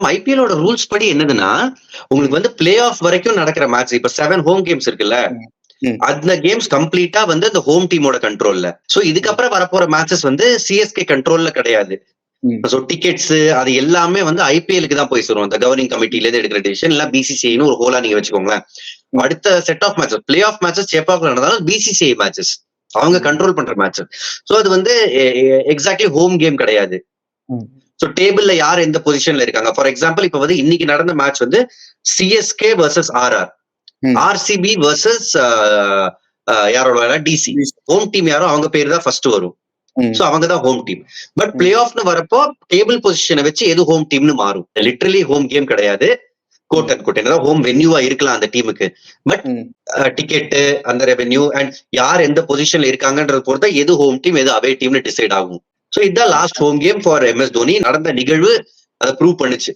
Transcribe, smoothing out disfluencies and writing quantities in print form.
ஐபிஎலோட rules படி என்னதுன்னா, உங்களுக்கு வந்து பிளே ஆஃப் வரைக்கும் நடக்கிற மேட்ச், இப்ப 7 ஹோம் கேம்ஸ் இருக்குல்ல, அந்த கேம்ஸ் கம்ப்ளீட்டா வந்து அந்த ஹோம் டீமோட கண்ட்ரோல்ல. சோ இதுக்கப்புறம் வரப்போற மேட்சஸ் வந்து சிஎஸ்கே கண்ட்ரோல்ல கிடையாது. சோ டிக்கெட்ஸ் அது எல்லாமே வந்து ஐபிஎலுக்கு தான் போய் சேரும். அந்த கவர்னிங் கமிட்டில இருந்து எடுக்கிற டிசிஷன் இல்ல பிசிசிஐன்னு ஒரு ஹோலா நீங்க வச்சுக்கோங்களேன். அடுத்த set of matches, play off matches சேப்பாக்ல நடந்தாலும் பிசிசிஐ மேட்சஸ் அவங்க கண்ட்ரோல் பண்ற மேட்ச். சோ அது வந்து எக்ஸாக்ட்லி ஹோம் கேம் கிடையாது. சோ டேபிள்ல யார் எந்த பொசிஷன்ல இருக்காங்க, ஃபார் எக்ஸாம்பிள் இப்ப வந்து இன்னைக்கு நடந்த மேட்ச் வந்து CSK versus RR, RCB versus யாரோட டிசி. ஹோம் டீம் யாரோ அவங்க பேர் தான் ஃபர்ஸ்ட் வரும். சோ அவங்க தான் ஹோம் டீம். பட் பிளே ஆஃப்னு வரப்போ டேபிள் பொசிஷனை வச்சு எது ஹோம் டீம்னு மாறும். லிட்டரலி ஹோம் கேம் கிடையாது. கோட் அண்ட் கோட் என்னதான் ஹோம் வென்யூவா இருக்கலாம் அந்த டீமுக்கு. பட் டிக்கெட், அந்த ரெவென்யூ அண்ட் யார் எந்த பொசிஷன்ல இருக்காங்கன்றது பொறுத்த எது ஹோம் டீம் எது அவே டீம்னு டிசைட் ஆகும். சோ இதுதான் last home game for MS Dhoni. நடந்த நிகழ்வு அதை ப்ரூவ் பண்ணுச்சு.